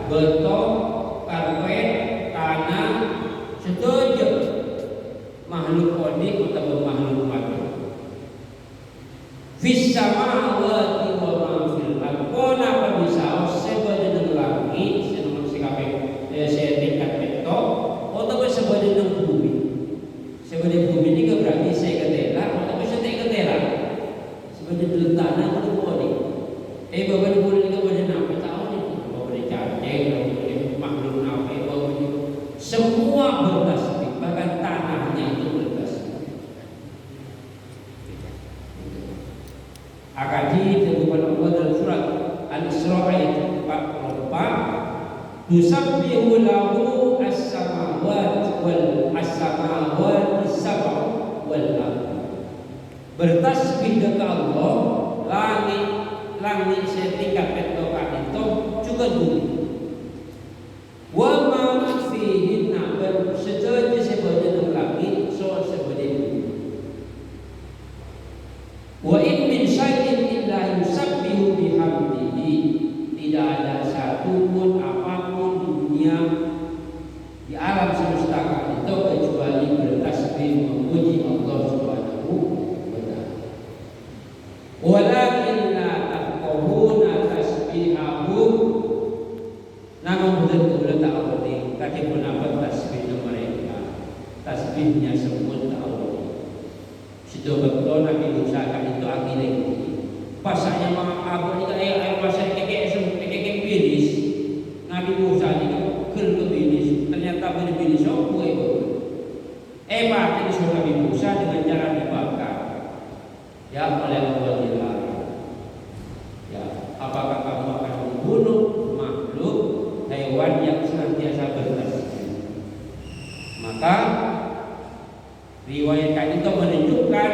beton, karpet, tanah, setuju makhluk unik atau makhluk mati. Fis samawati wa ma fil ardh. Kona pabisao sebade ng langit, sino sikape saya tingkat beto, atau sebade ng bumi. Sebade bumi ini berarti saya ketela, atau saya ketela. Sebade ng tanah atau unik. Bapak ibu ini kepada apa tahu nih? Bapak dicacing, makhluk apa? Bapak semua bertasbih, bahkan tanahnya itu bertasbih. Akan ditemukan Allah dalam surat Al-Isra ayat 44. Yusabbihu lahu as-samawati wal as-samawati sab'a wal ardh. Bertasbih kepada Allah langit setingkat petokan itu juga bumi. Wa ma fihinna setuju sebagai langit so sebagai bumi. Wa in min syai'in illa yusabbihu bihamdihi. Tidak ada satu pun apapun di dunia di alam semesta itu kecuali bertasbih memuji Allah Subhanahu wa taala. Walakin la taqawuna tasbihahu. Namun betul-betul tak awali kaki pendapat tasbih mereka. Tasbihnya semua tak awali. Situ betul nak diusahakan itu akhirnya. Pasanya mak abu ni air masa kekek bilis. Nabi Musa ni kel ke bilis. Ternyata bilis apa itu? Pak disuruh Nabi Musa dengan cara dibakar. Ya oleh Allah dilarang. Ya, apakah kamu akan membunuh makhluk hewan yang senantiasa bertasbih? Maka riwayat itu menunjukkan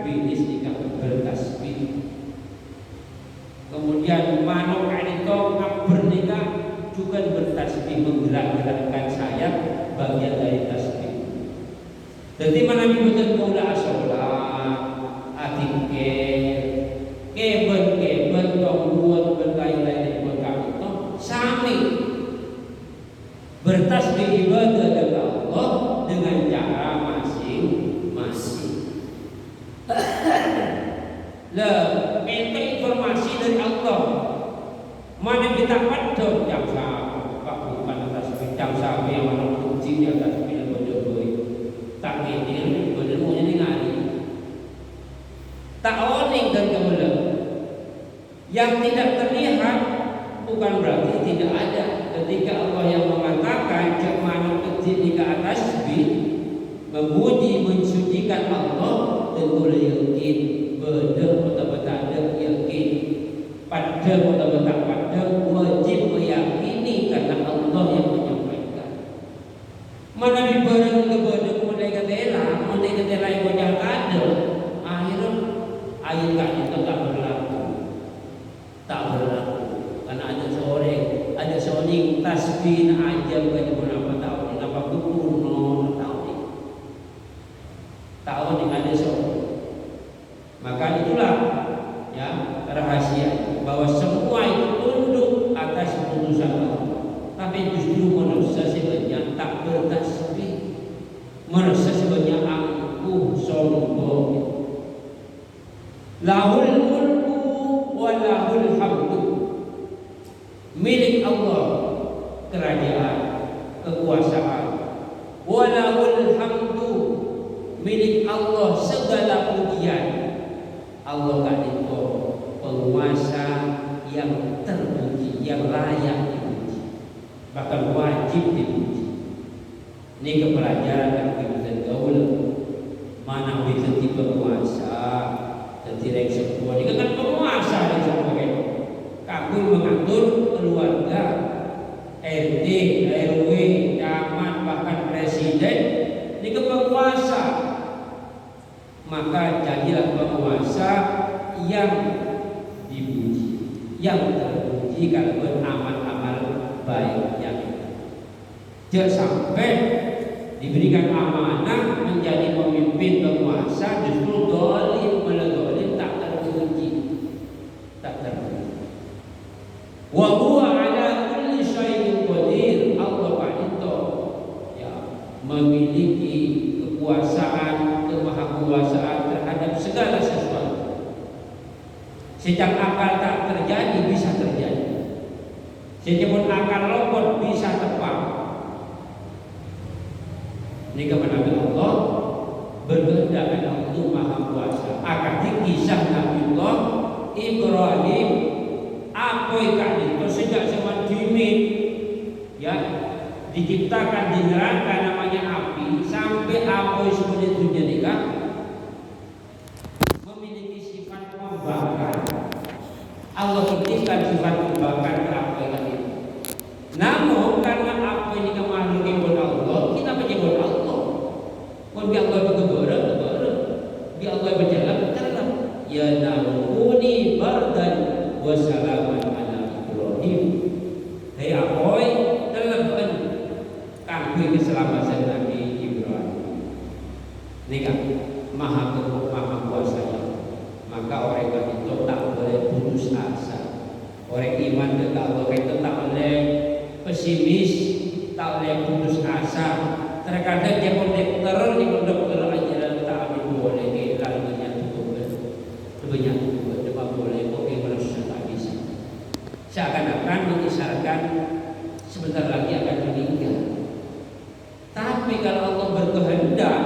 bilis jika bertasbih. Kemudian manuk itu bernikah juga bertasbih, menggerak-gerakkan sayap bagian dari tasbih. Jadi mana betul mula sholat, atikir, keben tongguan berlain-lain berkah itu sami bertasbih ibadah kepada Allah dengan cara masing-masing. Minta informasi dari Allah. Mana kita pada jam sahab, Pak bukan tasbih jam sahab yang mana kunci di atas bila berdoi. Tak ini berdoi ni ngani. Tak oning dan kemudian yang tidak terlihat bukan berarti tidak ada. Ketika Allah yang mengatakan cemana kecil di atas memuji mensucikan Allah, tentu yakin betul-betul ada yakin pada betul-betul pada wajib meyakini karena Allah yang menyampaikan. Mana dibareng kepada mulai ketela yang banyak ada akhirnya ayat itu tak berlaku karena ada seorang tasbih aja bukan berapa tahun apa kuno tahun ada seorang. Maka itulah ya rahasia bahwa semua itu tunduk atas putusan Allah. Tapi justru manusia sebenarnya tak bertasbih, manusia sebenarnya angkuh sombong. Lahul mulku wa lahul hamdu. Milik Allah kerajaan, kekuasaan. Wa lahul hamdu. Milik Allah segala pujian. Allah itu penguasa yang terpuji, yang layak dipuji, bahkan wajib dipuji. Ini kepelajaran yang kita gaul. Mana bisa tipe penguasa, tidak semua. Ini kan penguasa dan sebagainya. Kamu mengatur keluarga, RT, RW, camat, bahkan presiden. Ini penguasa. Maka jadilah penguasa yang dipuji, yang terpuji kalau beramal-amal baik yang jangan sampai diberikan amanah menjadi pemimpin penguasa justru dolim tak terpuji. Wa huwa ala kulli syai'in Sejapun akal lopot bisa tepat. Ini kepada Allah berkehendak Allah Maha Kuasa. Akan kisah Nabi Allah Ibrahim apa ikan itu sejak zaman dini ya diciptakan di neraka namanya api sampai apa sebenarnya itu jadikan memiliki sifat membakar. Allah titipkan sifat membakar ke apa ikan itu. Namun karena apa ini makhluk ibn Allah, kita menyebut Allah. Pun dia Allah bergebara, dia Allah berjalan, berjalan. Ya naruni bardan wa salaman ala Ibrahim. Hai apoy telepen kangge keselamatan Nabi Ibrahim. Nika maha kuasa. Maka orang itu tak boleh putus asa. Orang iman kepada Allah itu tak boleh pesimis, tak boleh putus asa. Terkadang dia pun dokter aja tak boleh lalunya banyak cuma boleh oke merasa tak bisa. Seakan-akan mengisarkan sebentar lagi akan meninggal. Tapi kalau Allah berkehendak,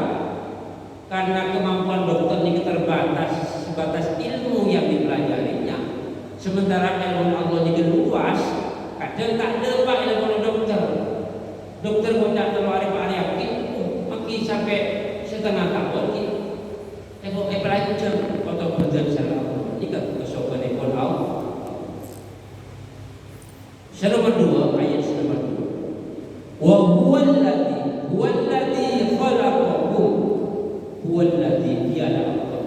karena kemampuan dokter ini terbatas sebatas ilmu yang dipelajarinya, sementara ilmu Allah ini luas, kadang tak ada pak ilmu dokter. Dokter pun tak terlalu yakin, makin sampai setengah tahun ini. Belajar atau belajar secara jika kesopan ekor Allah. Nomor 2 ayat nomor 2. Wa huwallazi khalaqakum huwallazi dialah Allah.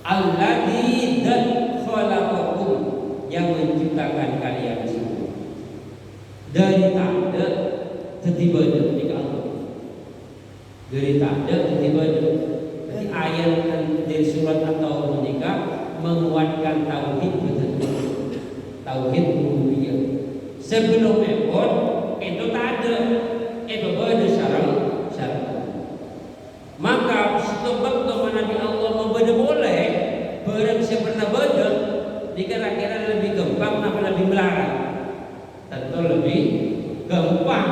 Allazi dan khalaqakum yang menciptakan kalian semua. Dari tak ada tiba-tiba Allah. Dari tak ada tiba-tiba. Ayat dari surat atau menikah menguatkan tauhid betul, tauhid rububiyah. Sebelum ekor itu tak ada, ada syarat. Maka sebab Nabi Allah membeda boleh, barang pernah beda, dikira-kira lebih gampang atau lebih melarang. Tentu lebih gampang.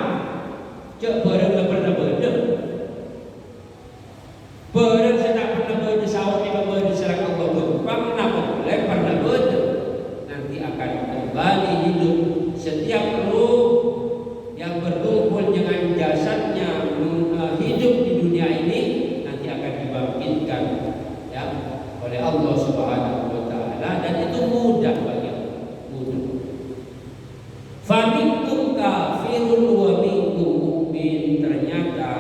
Cek barang pernah beda. Barang sedang pernah bersawat di bawah diserang Allah gampang, kenapa boleh pernah beda? Nanti akan kembali hidup setiap ruh yang berkumpul dengan jasadnya hidup di dunia ini nanti akan dibangkitkan ya oleh Allah Subhanahu wa taala dan itu mudah bagi Allah, mudah. Faminkum kafirun wa minkum mu'min. Ternyata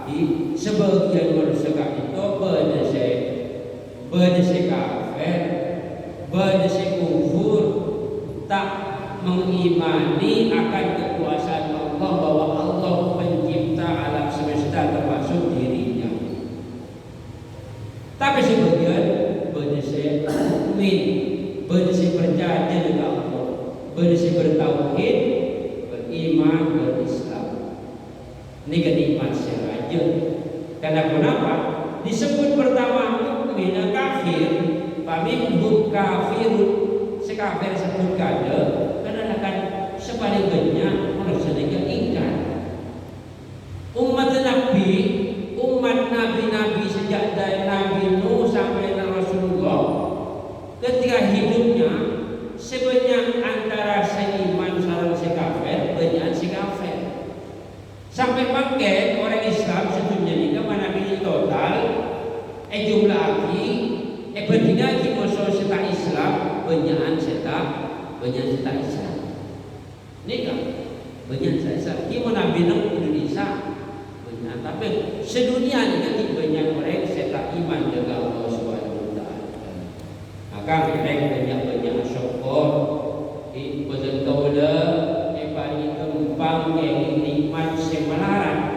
di sebagian manusia itu berdasar kafir, berdasar kufur, tak mengimani akan kekuasaan Allah bahwa Allah pencipta alam semesta termasuk dirinya. Tapi sebagian berdasar mukmin, berdasar percaya dengan Allah, berdasar bertauhid, beriman, berislam. Ini kenikmat saja. Karena kenapa? Disebut pertama mukmin kafir, faminhum kafirun, sekafir sebut kada, karena akan sebaliknya manusia yang ingkar. Umat Nabi sejak dari Nabi Nuh sampai Rasulullah, ketika hidupnya sebanyak antara seiman sareng sekafir, banyak sekafir. Sampai pakai orang Islam sebenarnya mana ini total jumlah lagi berbeda di masa setak Islam banyak setak Islam. Ini kan banyak Islam. Kita Nabi Nuh Indonesia banyak, tapi sedunia ini kan banyak orang setak iman dengan Allah Subhanahu wa taala. Maka mereka banyak syukur di badan kaula paling gampang yang nikmat semalaran.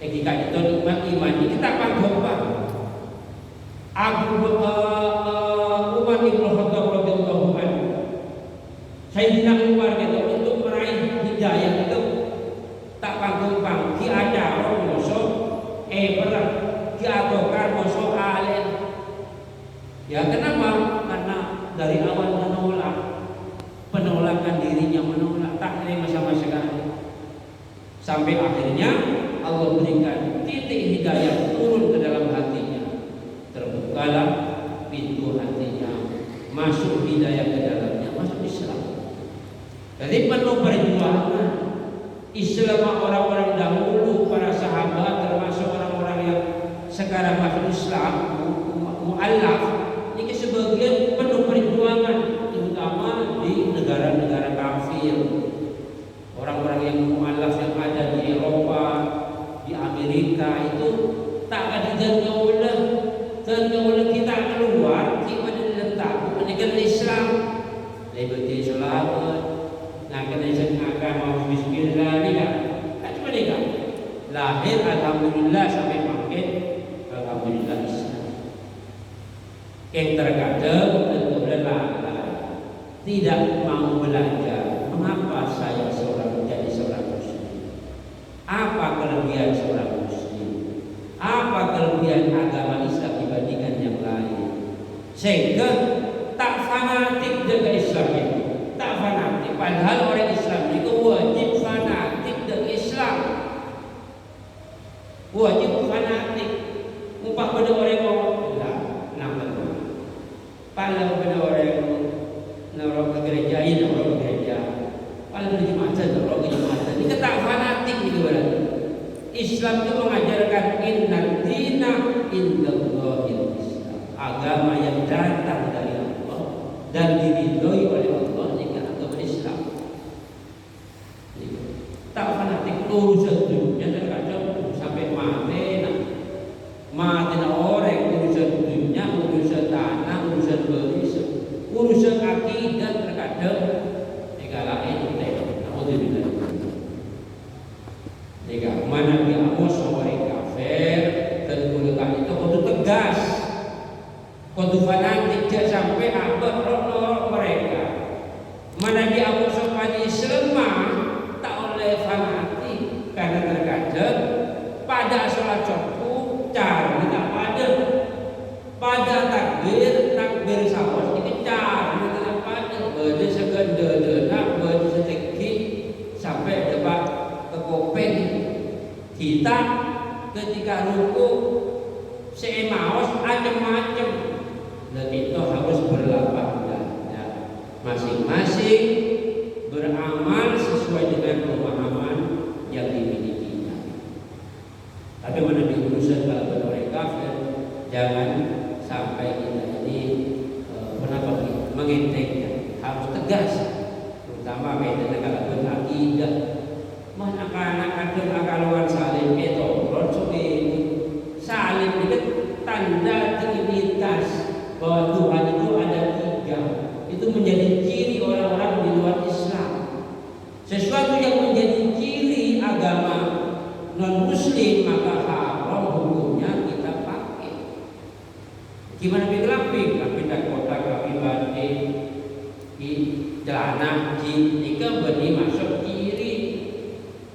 Ketika itu nikmat iman kita gampang. Umar bin Khattab radhiyallahu anhu, Sayyidina Umar itu untuk meraih hidayah itu tak gampang. Diajar musuh berat, diajarkan musuh alim. Ya kenapa? Karena dari awal menolak Sampai akhirnya Allah berikan titik hidayah turun ke dalam hatinya. Terbukalah pintu hatinya, masuk hidayah ke dalamnya, masuk Islam. Jadi penuh perjuangan. Islam orang-orang dahulu, para sahabat, termasuk orang-orang yang sekarang masuk Islam, mu'allaf, ini sebagian penuh perjuangan, terutama di negara-negara kafir. Orang-orang yang mu'allaf yang ada di Eropa, di Amerika itu tak ada oleh kita keluar, kita diletak negara Islam, liberty selamat, ngakan mau bismillah ni kan, tak cuma ni kan. Lahir alhamdulillah sampai makin alhamdulillah Islam. Yang terkadang tentu lelah, tidak mau belajar. Mengapa saya menjadi seorang muslim? Apa kelebihan seorang muslim? Apa kelebihan agama Islam dibandingkan yang lain? Sehingga tak fanatik dengan Islam itu, tak fanatik. Padahal orang Islam itu wajib fanatik dengan Islam, wajib fanatik. Upah pada orang yang nak kalau pada orang orang ke gereja ini, orang ke gereja. Kalau ke jemaatan, orang ke jemaatan. Ini tak fanatik itu berarti. Islam itu mengajarkan innad dina indallahil Islam. Agama yang datang dari Allah dan diridhoi oleh Allah jika agama Islam. Tak fanatik urusan dunia terkadang sampai mati orang, urusan dunia, urusan tanah, urusan beris, urusan akidah terkadang digalain kita. Alhamdulillah. Jika mana dia amos orang kafir, tergolongan itu kudu tegas, kudu fanatik, jangan sampai abad roh mereka. Mana dia amos orang Islam tak oleh fanatik, karena terkadang pada sholat subuh cara tak pada takbir sawas ini cara tak pada berde segede nak berde sedikit sampai debat ke kopeng kita ketika ruku semaos macam-macam. Dan itu harus berlapang dada, masing-masing beramal sesuai dengan pemahaman yang dimilikinya. Tapi mana di urusan kalau orang kafir, jangan sampai kita ini mengentengkan, harus tegas, terutama kaitan dengan akidah. Mana anak akaluan salim itu, salim itu tanda trinitas bahwa Tuhan itu ada tiga. Itu menjadi ciri orang-orang di luar Islam. Sesuatu yang menjadi ciri agama non-Muslim maka haram hukumnya kita pakai. Gimana pindah kota kami banding di celana jika benih masuk ciri.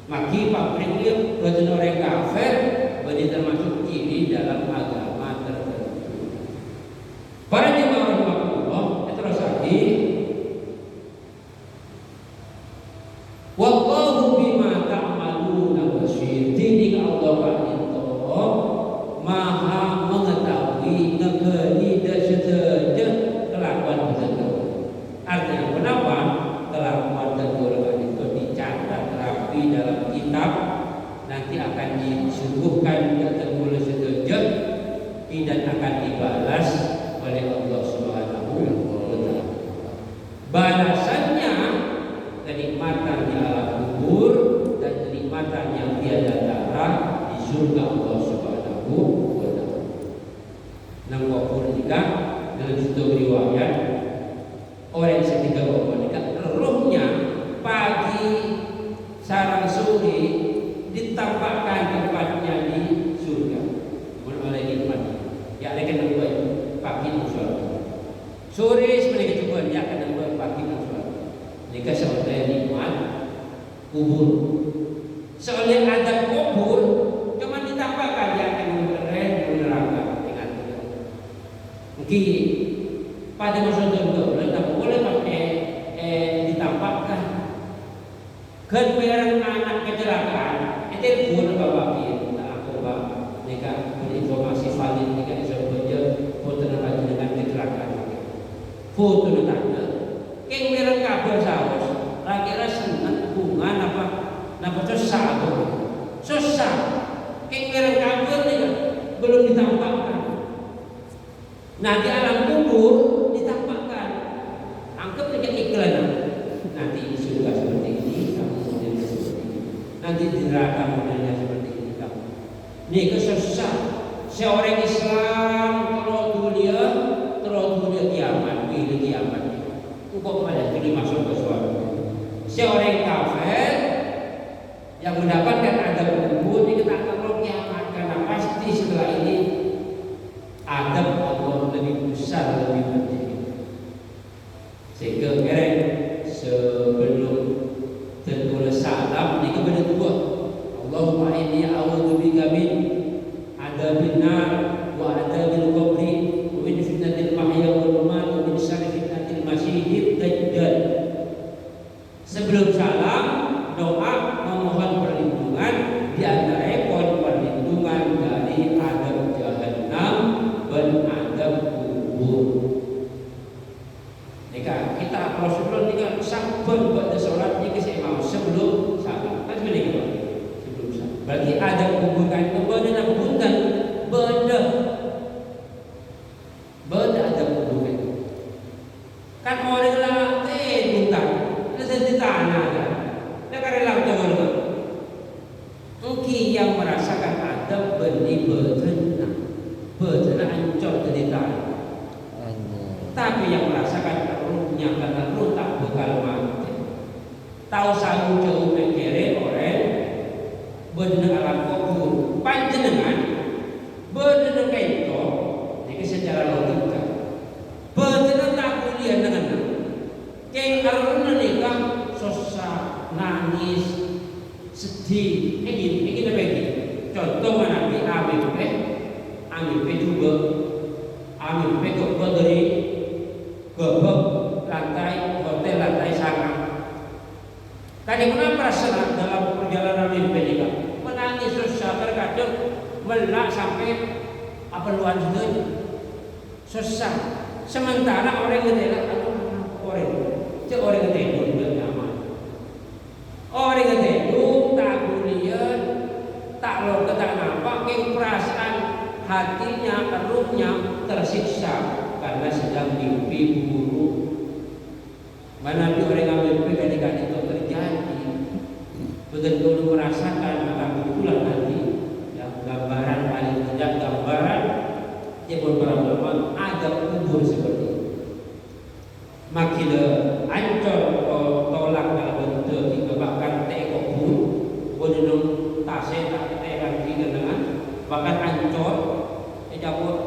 Maki pabrik dia bukan orang kafir, benih termasuk ciri dalam agama tertentu. Para jemaah rahmatullah, terus lagi. Wallahu bima ta'maluna basir. Dini Allah itu maha mengetahui negeri dan seterusnya kelakuan tersebut. Artinya kenapa kelakuan tersebut itu dicatat rapi dalam kitab, nanti akan disuguhkan kepada seterusnya dan akan dibalas oleh Allah Subhanahu wa taala. Balasannya kenikmatan di alam kubur dan kenikmatan yang tiada tara di surga Allah Subhanahu wa taala. Nang kubur juga dalam satu riwayat orang setika kubur rohnya pagi sarang sore ditampakkan tempatnya di surga. Mulai nikmat. Ya akan buat pagi di surga. Sore sebenarnya juga dia akan buat pagi di surga. Jika seorang nikmat kubur, seoleh ada kubur, cuma ditampakkan dia akan keren neraka. Ingat, mungkin pada masa itu tak boleh pakai ditampakkan. Keberan anak kecelakaan, telepon bapak piye, tak aku bang, nika informasi valid nika iso bejo foto nang dengan kecelakaan. Foto tanda, keng mereng kabel saus, kira seneng hubungan apa susah tuh, susah, keng mereng kabel nika belum ditampakkan. Nah di alam kubur ditampakkan, anggap nika iklan. Nanti surga seperti ini, kamu modelnya seperti ini. Nanti di neraka modelnya seperti ini kamu. Ini kesusah. Seorang Islam terus dunia kiamat, pilih kiamat. Kok pada jadi masuk ke surga. Seorang kafir yang mendapatkan adab kubur dikatakan terus kiamat karena pasti setelah ini adab Allah lebih besar, lebih penting. Sehingga sebelum tertulis salam ini kepada dua Allahumma inni a'udzubika min adzabil nar wa adzabil qabri wa min fitnatil mahya wal mamat wa min syarri fitnatil masiihid dajjal. Sebelum salam doa memohon perlindungan di antara poin perlindungan dari adab jahannam dan adab kubur. Kita Rasulullah nika sabar buat sholat nika saya mau sebelum salam. Kan sebenarnya Pak. Sebelum salam. Berarti ada kubur kan kembali nak punten beda. Beda ada kubur kan. Kan orang lah bukan. Ada di tanah kan. Nek rela tengok. Mungkin yang merasakan adab benih berenang. Berenang hancur di tanah. Tapi yang merasakan ruhnya karena ruh tak bakal mati. Tahu saya jauh mengkere orang benar alam kubur panjenengan benar itu jadi secara logika benar tak kuliah dengan keng aruna nikah susah nangis sedih ini begini contoh mana bi AMP juga AMP kok dari gebek lantai hotel lantai sana. Tadi mana perasaan dalam perjalanan mimpi ini kan? Menangis susah terkadang melak sampai apa luar itu susah. Sementara orang yang orang yang tidak nyaman. Orang yang tidak tak kuliah, tak lo tak nampak, perasaan hatinya, ruhnya tersiksa. Karena sedang mimpi buruk. Mana orang yang mimpi ketika itu terjadi betul-betul merasakan maka itulah nanti yang gambaran paling tidak gambaran yang beberapa ada kubur seperti itu. Makin ancor tolak kalau bentuk dikebakkan teh kubur bodong tasnya tak teh lagi dengan bahkan ancor dijabut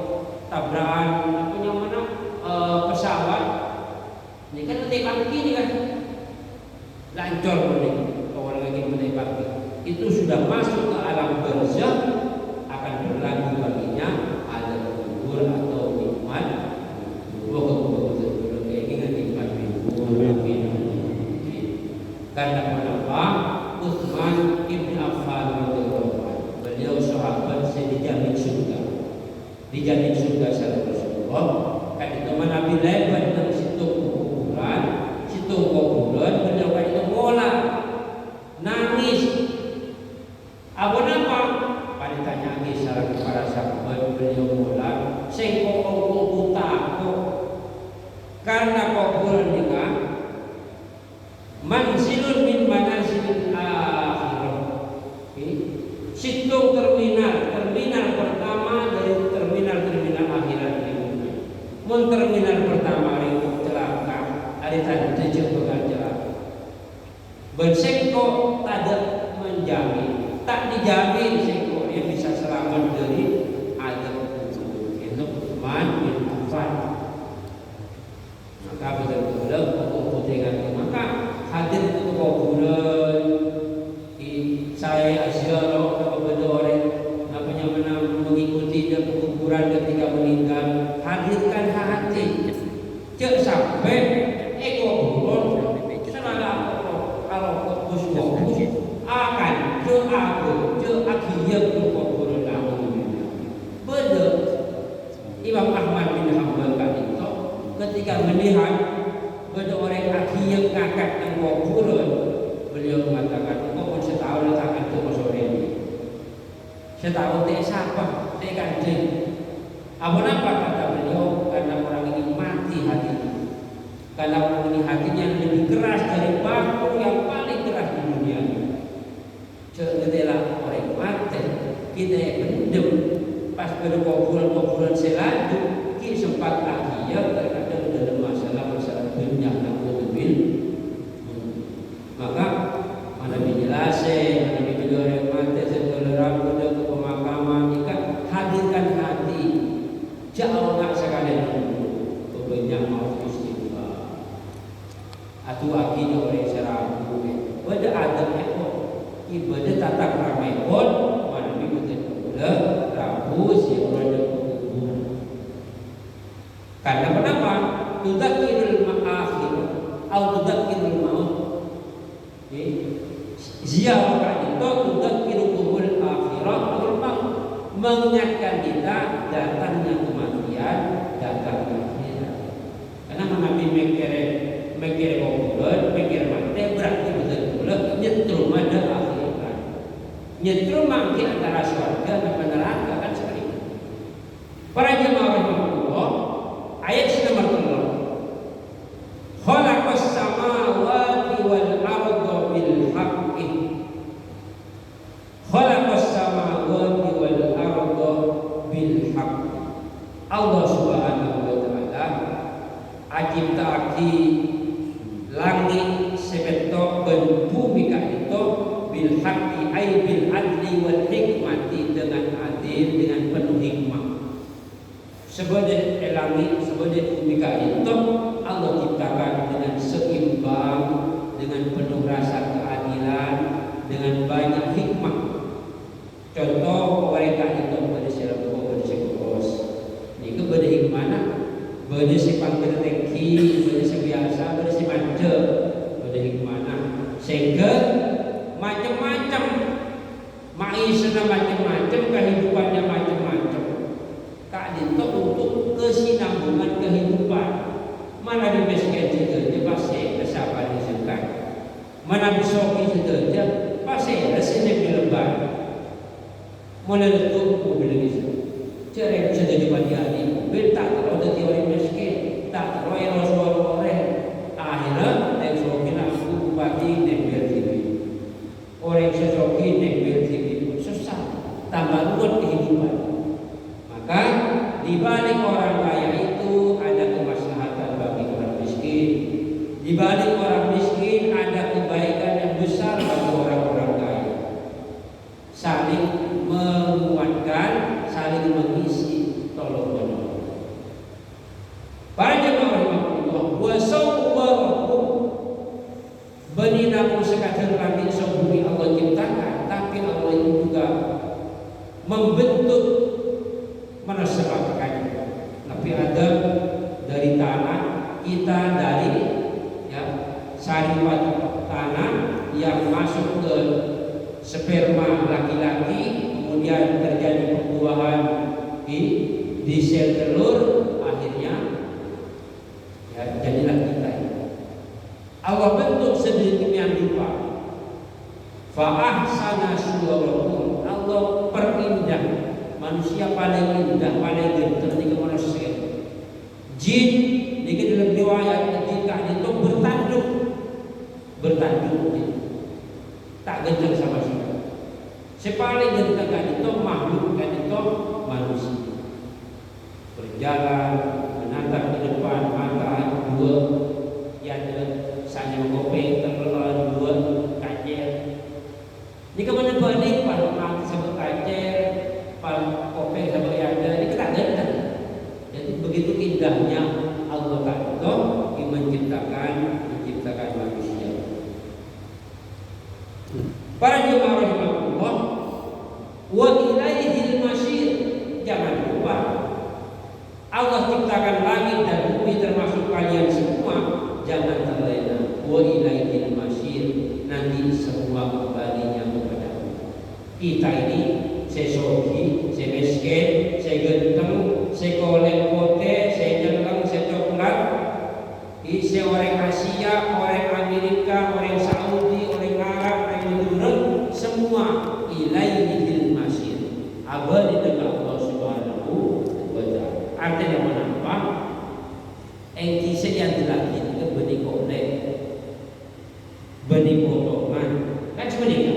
tabrakan pesawat ini kan menembak begini kan lancor orang lagi menembak itu sudah masuk ke alam barzakh akan berlaku baginya ada kubur atau nikmat kubur keinginan nikmat karena kenapa Utsman ibn Affan beliau sahabat dijamin surga sama Rasulullah. Kan itu mana bila pada situ kuburan beliau kan itu mola nangis apa nama pada tanya lagi salah para sahabat beliau mola sengkok kok takut karena kuburan ini kan manzilun min manazilil akhirah. Situ terminal pertama dari terminal akhirat ini. Terminal pertama hari celaka, hari tadi tujuh bukan celaka. Bersengko tak menjamin, tak dijamin sengko dia bisa selamat dari azab kubur. Itu Utsman bin Affan. Maka betul-betul putih maka hadir ke kuburan saya asyara kepada orang mengikuti dia kuburan ketika meninggal hadirkan hati cek sampai kuburan selalu kalau fokus akan kuburan, beliau mengatakan, kok pun setahun akan itu sore ini. Setahun teh siapa? Teh kancing. Apa kata beliau? Karena orang ini mati hatinya. Karena orang ini hatinya lebih keras dari batu yang paling keras di dunia. Setelah orang mati, kita yang pendem. Pas berkuburan selaju, kita sempat lagi ya terkadang dalam masalah dunia naudzubil. Maka mana dijelasin, mana dibilang orang mati setelah rabu dan ke pemakaman, jika hadirkan hati, jauh nggak sekalian banyak mau istighfar. Atau akhirnya orang serabu, pada adab ekor, ibadah tata krama ekor, mana dibutuhkan rabu siapa yang kubur. Karena kenapa? Tudzakirul akhir, atau tudzakirul maut. Ziarah itu tudzakirul kubur akhirah, memang mengingatkan kita datangnya kematian, datangnya akhirat. Karena Nabi mikir kuburan, mikir mati berarti betul-betul nyetrum ada akhirat. Nyetrum mangki antara surga dan neraka kan seperti itu. Para jemaah rahimahullah, ayat nomor 3. Khalaqas samawati wal arda bil haqqi. Khalaqas samawati wal arda bil haqqi. Allah Subhanahu wa taala aciptaake langit sebeto dan bumi itu bil haqqi ay bil adli wal hikmati, dengan adil, dengan penuh hikmah. Sebagai langit, sebagai bumi itu Allah ciptakan dengan seimbang, dengan penuh rasa keadilan, dengan banyak hikmah. Contoh mereka itu pada siapa pada sekos. Ini kepada hikmah, pada sifat berteki, pada sebiasa, pada sifat pada hikmah. Sehingga macam-macam maisha macam-macam, kehidupannya macam-macam. Tak ditok untuk kesinambungan kehidupan. Mana di miskin saja pasti kesabaran disukai. Mana bisoki saja pasti rasanya berlebar. Mana itu mobil itu. Cara bisa jadi bagian mobil tak terlalu jadi orang miskin, tak terlalu yang rasuah orang. Akhirnya yang sokin aku bupati nempel TV. Orang sesokin nempel TV susah. Tambah ruwet kehidupan. Maka di balik orang kaya itu ada kemaslahatan bagi orang miskin. Di balik orang miskin ada kebaikan yang besar bagi orang-orang kaya. Saling menguatkan, saling mengisi tolong menolong. Para jemaah rahimahullah, wa sawwarakum beninakum sekadar langit bumi Allah ciptakan, tapi Allah itu juga membentuk menesabkan. Nabi Adam dari tanah, kita dari saripat tanah yang masuk ke sperma laki-laki, kemudian terjadi pembuahan di sel telur, akhirnya jadilah kita. Allah bentuk sedemikian rupa. Fa ahsana suwarakum, Allah perindah. Manusia paling indah, paling ganteng di manusia. Jin di dalam riwayat ketika itu bertanduk, tak ganteng sama sekali. Sepaling ganteng itu makhluk kan itu manusia. Berjalan menatap ke depan, mata dua, yang sanya mengopeng terlalu dua kacer. Di kemana balik pada mata sebut kacer. Kopeng sama ada, ini kita ganteng. Jadi begitu indahnya Allah Ta'ala menciptakan manusia. Para jemaah rahimahullah, wa ilaihil masyir. Jangan lupa Allah ciptakan langit dan bumi termasuk kalian semua. Jangan terlena. Wa ilaihil masyir. Nanti semua kembalinya kepada Allah. Kita ini saya sogi, saya miskin, saya ganteng, saya kolek pote, saya jeleng, saya coklat. Isi orang Asia, orang Amerika, orang Saudi, orang Arab, orang Turun, semua ilaihil masir. Abad di tengah Allah Subhanahu wa Ta'ala. Artinya menapa? Kisah yang dilakit ke benih kolek, benih potongan. Kan sebenarnya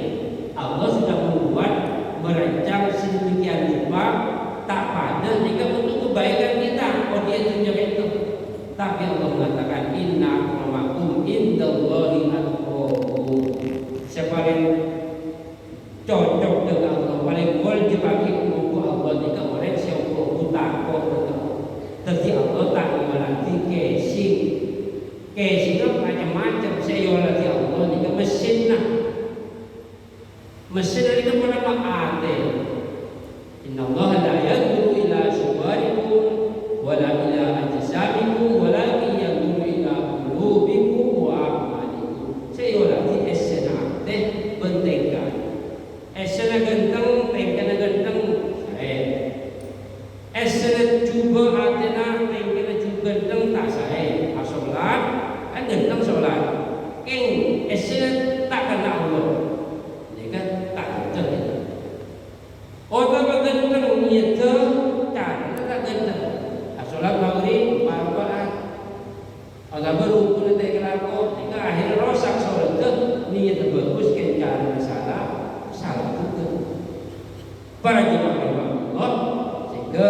Allah sudah membuat merancang sedemikian rupa tak pada jika untuk kebaikan kita. Oh dia tunjuk itu. Tapi Allah mengatakan inna akramakum indallahi atqakum. Siapa yang cocok dengan Allah, paling wajib bagi umumku Allah jika orang siapa takut dengan Allah. Tapi Allah tak melatih casing. Casing itu macam-macam. Saya melatih Allah jika mesin lah. Mesin dari kepada ma'ate. Inna Allah la yadru ila subarikum wala ila ajsamikum walakin yanzuru ila qulubikum wa a'malikum. Saya lagi esenate pentingkan. Esena genteng, tengkena genteng. Esena cuba atena, tengkena cuba genteng tak saya. Asolat, kan genteng solat. King esena tak kena Allah. Ini kan tak genteng. Orang genteng itu tak genteng. Sholat maghrib barbaat agak baru pun nanti kelako jika akhir rosak sholat itu niat bagus kencan salah itu para jemaah Allah sehingga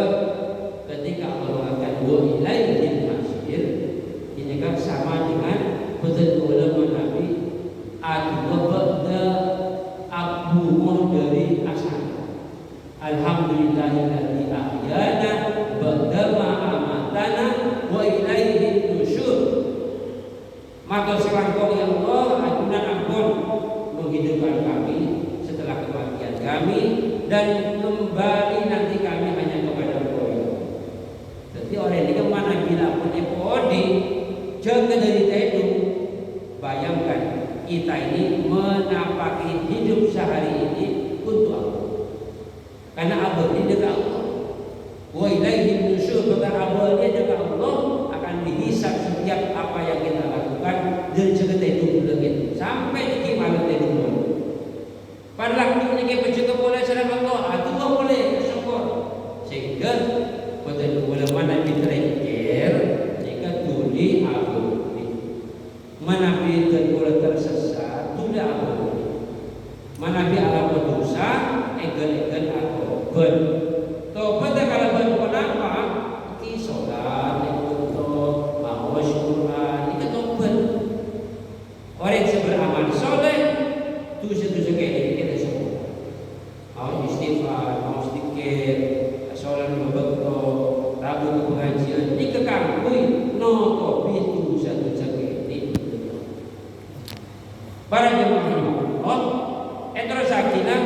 ketika Allah akan wa ilaihil masir ini kan sama dengan betul ulama Nabi abu dari asal alhamdulillahilladzi ahyana ba'dama amatana wa ilaihin nusyur. Maka selangkau ya Allah ajunan ampun menghidupkan kami setelah kematian kami dan kembali nanti kami hanya kepada Engkau. Jadi orang ini kemana bila punya kode jaga dari itu. Bayangkan kita ini menapaki hidup sehari ini untuk Allah. Karena abad ini dekat Allah. Wa ilaihin nusyur, bahkan awalnya dekat Allah akan dihisab setiap apa yang kita lakukan dan seketika itu lagi sampai di malam itu. Pada waktu ini kita juga boleh serang Allah, itu boleh bersyukur. Sehingga betul boleh mana kita terakhir jika tuli abad mana kita boleh tersesat tuli abad mana bi alam dosa egal-egal abad. Tobat kalau baru kenapa? Ki sholat, untuk mau syukuran, ini tobat. Orang yang beramal soleh, dosa-dosa kayak ini kita semua. Mau istighfar, mau sedikit, sholat betul, rabu ke pengajian, ini kekangkui, no topi dosa-dosa kayak ini. Para jemaah Allah, terus akhirnya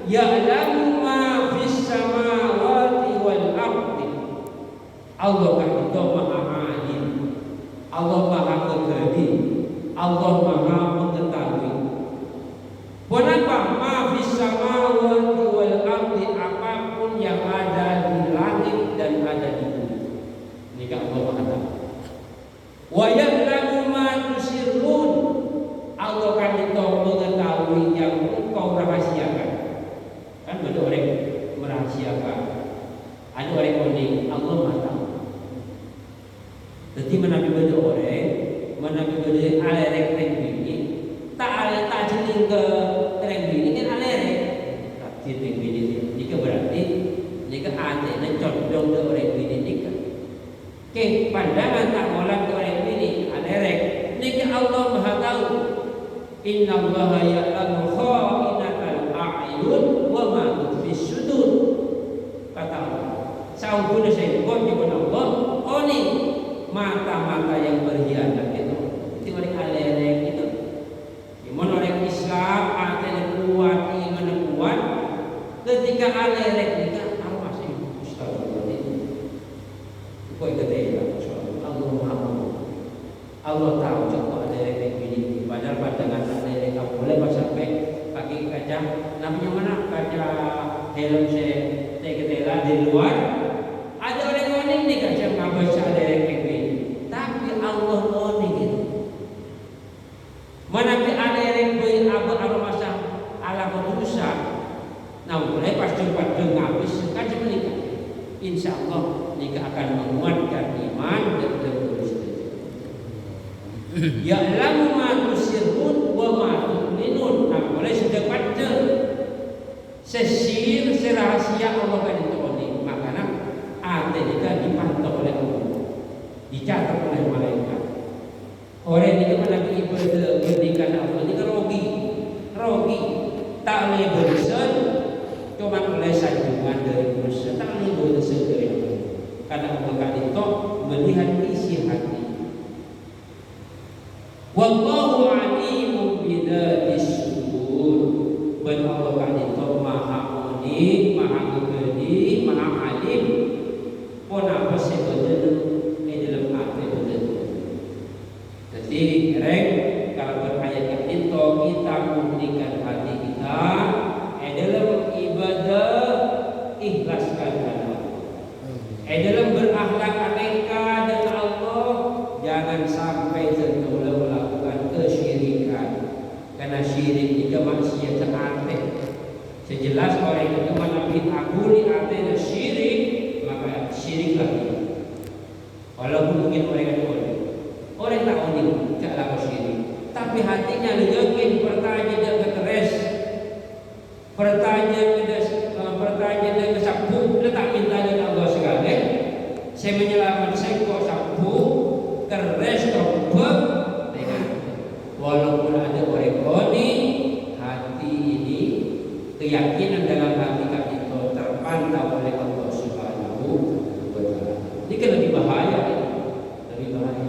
ya'lamu ma fis samawati wal ardi. Allah itu maha alim, Allah maha mengetahui, Allah maha mengetahui. Kenapa ma fis samawati wal ardi, apapun yang ada di langit dan ada di bumi. Ini kan Allah maha tahu. Wa ya'lamu ma tusirrun, Allah kan itu mengetahui yang engkau rahasiakan. Kan ada orang merahasiakan, ada orang kuning, Allah maha tahu. Jadi menabi beda orang, menabi beda alerek bini, tak jeling ke bini kan alerek, tak jeling bini. Jika berarti jika ada yang condong ke orang bini jika, ke pandangan tak boleh ke orang bini alerek. Jika Allah maha tahu, Inna Allaha ya'lamu kha'inatal a'yun wa ma tukhfis sudur. Kata Allah, saubuna saya buat di Allah, oh ni mata-mata yang berkhianat itu. Itu orang alerek itu. Gimana orang Islam ada kuat, iman kuat, ketika alerek nikah tahu masih Ustaz ini. Kau ikut dia, Allah Maha. Allah tahu coba alerek ini. Padahal pandangan alerek kamu boleh sampai pakai kaca. Namanya mana kaca helm saya ketela di luar. Ada orang-orang ini kaca nggak baca alerek ini. Tapi Allah mulai pas cepat habis kaji menikah. Insya Allah nikah akan menguatkan iman dan beristirahat. Ya'lamu ma tusirrun wa ma tu'linun. Nah, mulai sudah pada sesir serahasia Allah kan itu ini. Makanya ada juga dipantau oleh Allah, dicatat oleh malaikat. Orang ini mana beribadah Allah ini rogi, tak boleh bersen, cuma oleh sanjungan dari bersen, tak boleh bersen dari Allah. Karena Allah kan itu melihat isi hati. Wallahu alimun bidatis sudur. Dan Allah kan itu maha unik, maha kebedi, maha alim. Pun apa sebetulnya dalam hati betul. Jadi reng kalau berayat itu kita memberikan hati kita dalam ibadah ikhlaskan Allah. Dalam berakhlak aleka dengan Allah, jangan sampai tertular melakukan kesyirikan. Karena syirik itu maksiat terate. Sejelas orang itu mana bid'ahuli artinya syirik, maka syirik lagi. Walaupun mungkin orang itu orang tak unik, tak laku syirik. Tapi hatinya yakin pertanyaan dia keteres, pertanyaan dia kesapu, dia tak minta dengan Allah sekali. Saya menyelamatkan saya kok sapu, keres terbek. Walaupun ada orang ini, hati ini keyakinan dalam hati itu terpantau oleh Allah Subhanahu wa Ta'ala. Ini kan lebih bahaya, lebih bahaya.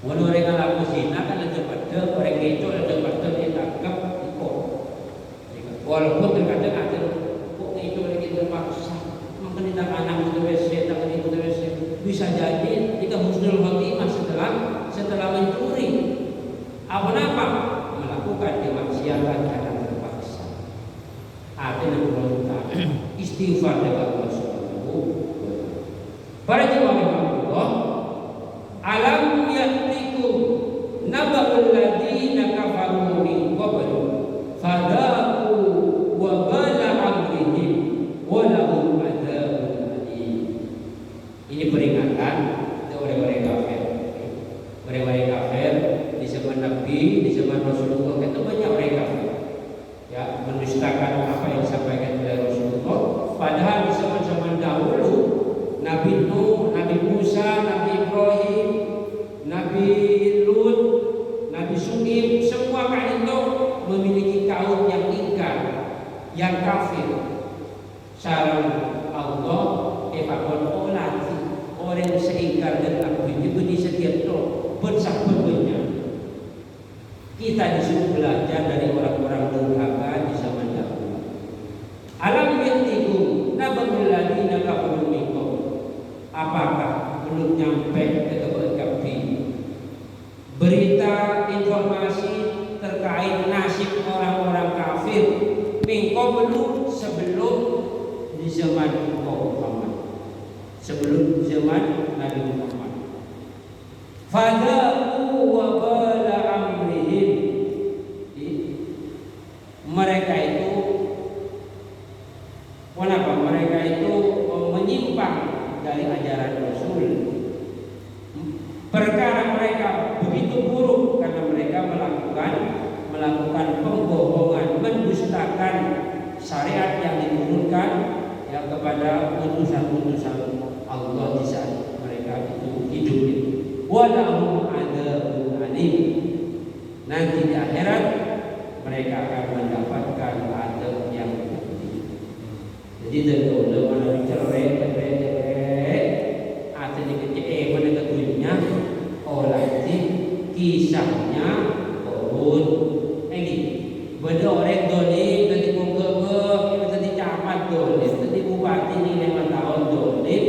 Walau orang laku zina kan ada pada orang itu ada pada dia tangkap ikut. Walaupun terkadang ada kok itu orang itu terpaksa mengenal anak itu WC, tangan itu WC, bisa jadi jika husnul khotimah setelah mencuri. Apa melakukan kemaksiatan karena terpaksa. Artinya berontak, istighfar dari Allah Subhanahu wa Ta'ala. Para jemaah Allah, alam ya'tikum naba'ul ladina kafaru min qablu fadaqu wa bala amrihim wa lahum adzabun alim. Ini peringatan untuk orang-orang kafir. Orang-orang kafir di zaman Nabi, di zaman Rasulullah itu banyak orang kafir. Ya, mendustakan apa yang disampaikan oleh Rasulullah. Padahal di zaman-zaman dahulu Nabi Nuh, Nabi Musa, Nabi Ibrahim, Nabi Lut, Nabi Shu'aib, semua kaum itu memiliki kaum yang ingkar, yang kafir. Salam Allah, pakon orang seingkar dan aku itu di setiap bersah-bersahnya. Kita disuruh belajar dari orang-orang durhaka di zaman dahulu. Alam yatikum nabul ladina kafaru minkum. Apakah belum nyampe ke kami berita informasi terkait nasib orang-orang kafir minkum belum sebelum di zaman Muhammad, sebelum zaman Nabi Muhammad. Fadaqu wa bala amrihim. Mereka itu kenapa? Mereka itu menyimpang dari ajaran Rasul. Perkara mereka begitu buruk karena mereka melakukan pembohongan, mendustakan syariat yang diturunkan ya kepada utusan-utusan Allah di saat mereka itu hidup. Walahum adzabun alim. Nanti di akhirat mereka akan mendapatkan azab yang pedih. Jadi tentu mana bicara artinya kecil mana ketujuhnya oleh kisahnya korun. Ini benda orang dolim tadi mungkin tadi camat dolim tadi bupati ini 5 tahun dolim.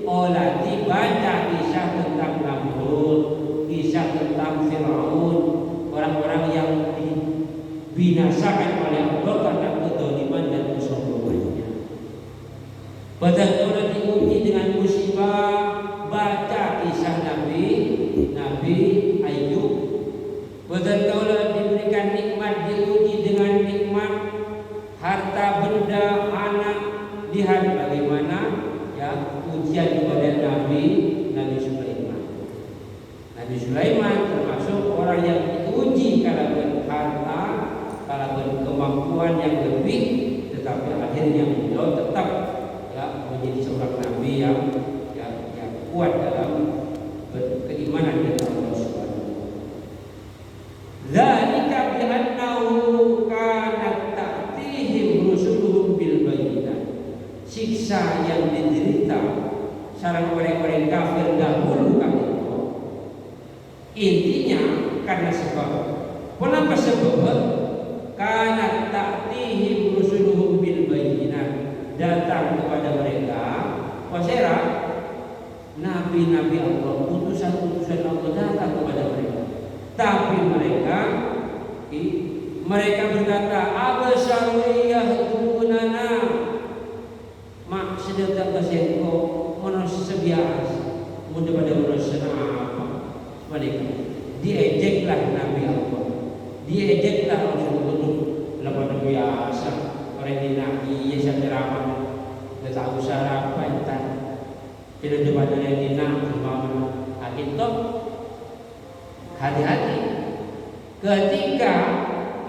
Oleh dibaca kisah tentang Namrud, kisah tentang Firaun, orang-orang yang dibinasakan oleh Allah karena kedoliman dan kesombongannya. Betul diuji dengan musibah, baca kisah Nabi Ayub. Betul diberikan nikmat, diuji dengan nikmat harta benda, anak. Lihat bagaimana ya ujian kepada Nabi Sulaiman. Nabi Sulaiman termasuk orang yang diuji kalangan harta, kalangan kemampuan yang lebih, tetapi akhirnya beliau tetap ya menjadi seorang nabi yang kuat dalam keimanan dengan Allah Subhanahu wa taala. Dzalika bi annahu kanat ta'tihim rusuluhum bil bayyinat. Siksa yang diderita sareng orang-orang kafir dahulu kali itu intinya karena sebab kenapa sebab kanat ta'tihim rusuluhum bil bayyinat, datang kepada mereka wasera nabi-nabi Allah, utusan-utusan Allah datang kepada mereka, tapi mereka berkata abasyaru yahdunana, mak sedang kasihku manusia biasa mudah pada manusia apa mereka diejeklah nabi Allah, diejeklah Rasulullah lepas biasa orang ini nabi yang ceramah tidak tahu cara bantan tidak depan yang dinam sama akhirnya hati-hati ketika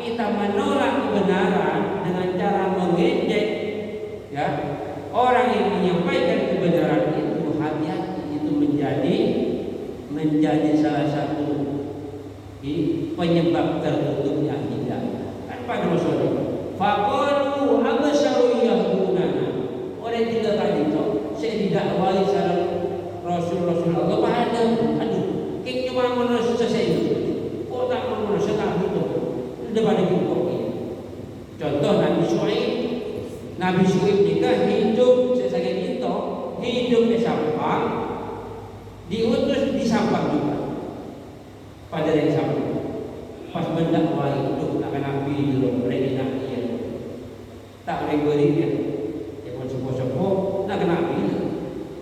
kita menolak kebenaran dengan cara mengejek ya orang yang menyampaikan kebenaran itu, hati-hati itu menjadi salah satu penyebab tertutupnya hidayah. Kan pada Rasulullah faqalu abasyaru yahdunana, orang tiga kali itu saya didakwai salah Rasulullah pada aduh king cuma manusia saya itu kok tak manusia tak begitu daripada kita ini. Contoh Nabi Syuaib juga hidup sesajen itu, hidup di Sampang, diutus di Sampang juga pada yang sama. Pas mendakwai hidup akan Nabi dulu mereka Nabi tak boleh berikan. Dia pun sepo-sepo nak Nabi,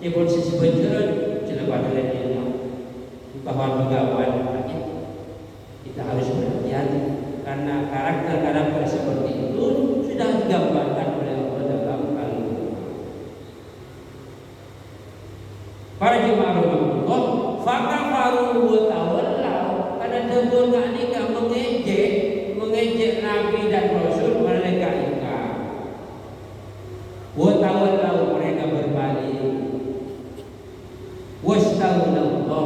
dia pun sesebentar sudah pada yang kawan-kawan kita harus berhati-hati karena karakter seperti itu sudah digambarkan oleh Allah dalam Al-Quran. Para jemaah Allah, fakafaru wa tawallaw, karena dengkul nikah mengejek Nabi dan Rasul, mereka ingkar. Wa tawallaw, mereka berbalik. Wastaghfirullah,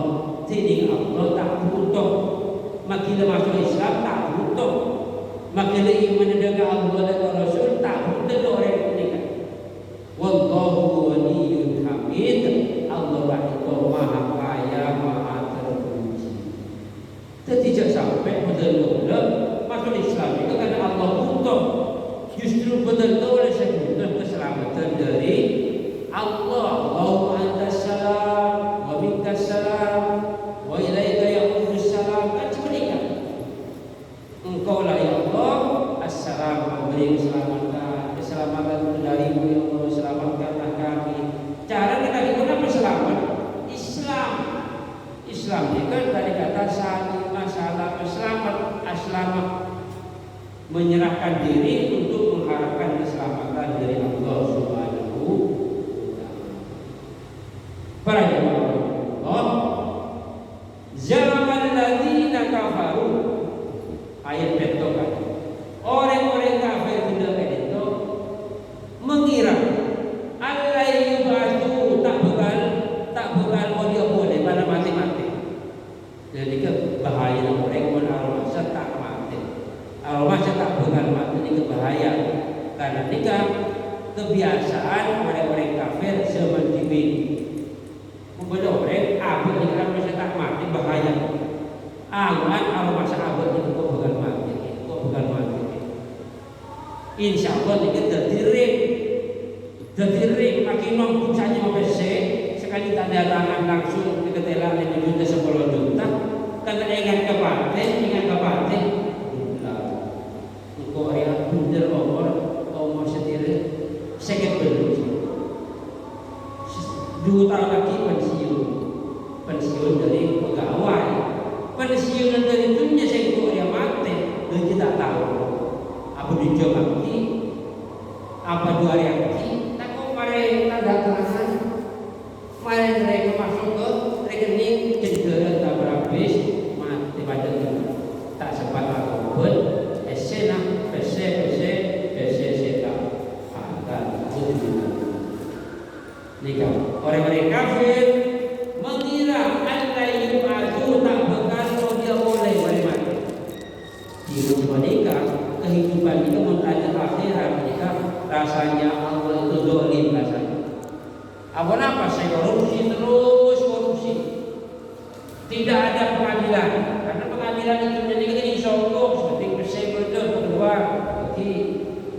tiding Allah tak butuh. Makin masuk Islam tak butuh. Makin iman dengan Allah dan Rasul tak butuh orang ini. Wallahu waliyyul hamid. Allah itu maha kaya, maha terpuji. Tidak sampai betul-betul masuk Islam itu karena Allah butuh. Justru betul-betul oleh sebutan keselamatan dari Allah. Allahumma antas salam wa minkas salam wa ilaika ya'udus salam. Kan sebenarnya Engkau lah ya Allah, assalam, beri keselamatan darimu ya Allah, selamatkanlah kami. Cara kita kenapa selamat? Islam itu kan tadi kata satu masalah selamat menyerahkan diri untuk mengharapkan keselamatan dari Allah Subhanahu wa taala. Para jemaah Allah, zaman ladzina kafaru, ayat petokan. Orang-orang kafir tidak itu mengira Allah yubatu tak bekal mau dia boleh pada mati-mati. Jadi bahaya orang masa tak mati. Masa tak bekal mati ini bahaya. Karena jika kebiasaan orang-orang kafir seperti ini, membuat orang abad dengan masa tak mati bahaya. Aman masa abad itu kok bekal mati. Insya Allah ini tertirik makin mampu saja membesek sekali tak ada tangan langsung diketelan 5 juta 10 juta kan ingat kepaten engkau yang bener umur sendiri sakit dulu 2 tahun lagi pensiun dari pegawai, pensiunan dari dunia saya yang mati dan kita tahu apa dicoba apa 2 reaksi tak kok mare tanda tangan mare mereka masuk ke rekening cedera tak berhabis mati pada tak sempat aku pun esena pese akan nikah orang-orang kafir mengira Allah yub'atu tak bekal dia boleh mati di rumah nikah kehidupan itu mengajar akhirat nikah rasanya Allah itu dolim rasanya. Apa saya korupsi terus korupsi, tidak ada pengadilan karena pengadilan itu jadi disogok seperti saya berdua seperti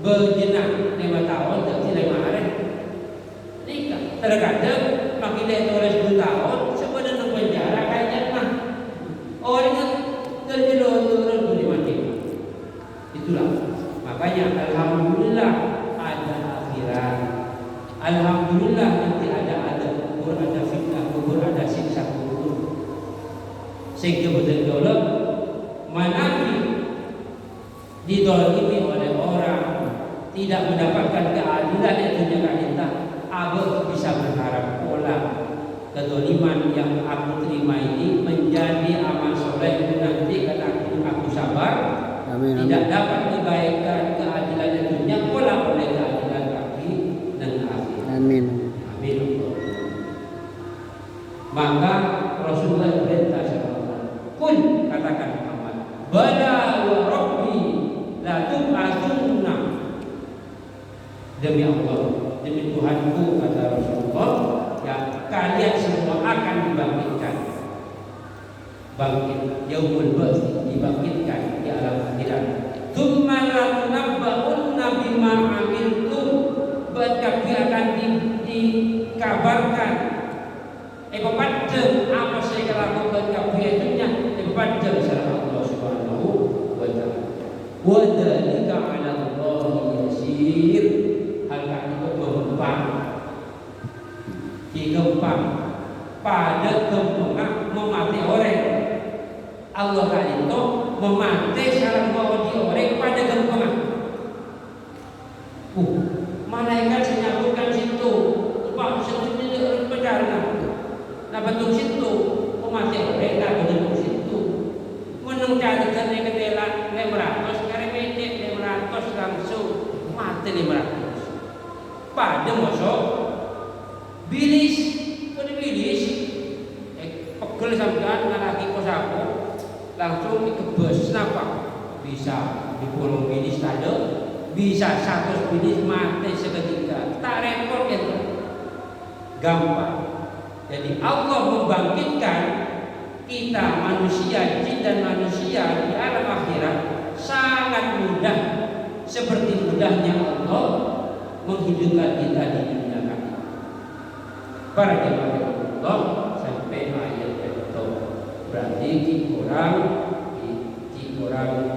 berjenah 5 tahun tapi 5 hari nikah terkadang makin oleh 10 tahun sebenarnya penjara kayaknya mah orang terjelur dimati. Itulah makanya alhamdulillah ada akhirat, alhamdulillah nanti ada kubur, ada fitnah kubur, ada siksa kubur. Sehingga betul-betul menafi didolimi oleh orang, tidak mendapatkan keadilan yang dunia kita, aku bisa berharap pola kedoliman yang aku terima ini menjadi amal soleh itu nanti karena aku sabar. Amin. Tidak dapat kebaikan keadilan yang dunia pola oleh keadilan kaki dan akhir. Amin. Amin. Maka Rasulullah perintah Kul katakan Muhammad bala wa rabbi la tub'atsunna demi Allah demi Tuhanku kata Rasulullah ya kalian semua akan dibangkitkan bangkit yaumul ba'ts dibangkitkan di alam akhirat tsumma la tunabba'unna bima 'amiltum berarti akan dikabarkan pembaca apa saya lakukan kafiatnya pembaca salah Allah Subhanahu wa taala wa dzalika 'ala Allah yasir hal itu gampang gampang pada gampang memati orang Allah itu memati salah mau di orang pada gampang malaikat menyambutkan situ Pak sebetulnya perjalanan nah bentuk situ mati orang tak bentuk situ menung carikan yang kedela 500 karena medek 500 langsung mati 500 pada masuk bilis pegel sampean lagi kosaku langsung dikebes napa bisa dipulung bilis tadi bisa 100 bilis mati seketika tak repot ya gampang. Jadi Allah membangkitkan kita manusia jin dan manusia di alam akhirat sangat mudah seperti mudahnya Allah menghidupkan kita di dunia kami. Para jemaah Allah sampai ayat itu berarti dikurang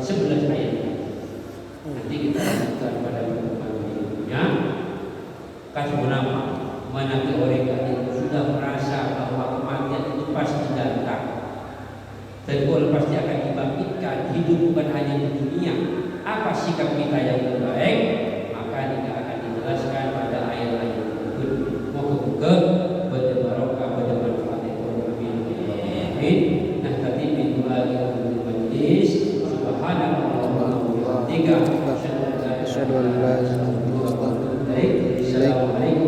11 ayat. Nanti kita lanjutkan pada pertemuan berikutnya. Kasih nama manakah orang itu sudah merasa bahwa kematian itu pasti datang dan pasti akan dibangkitkan hidup bukan hanya di dunia. Apa sikap kita yang terbaik? Maka kita akan dijelaskan pada ayat-ayat berikut. Moga-moga berbarokah bermanfaat amin. Nah tadi itu ayat majlis subhanallah wa bihamdihi asyhadu an la ilaha illallah. Assalamualaikum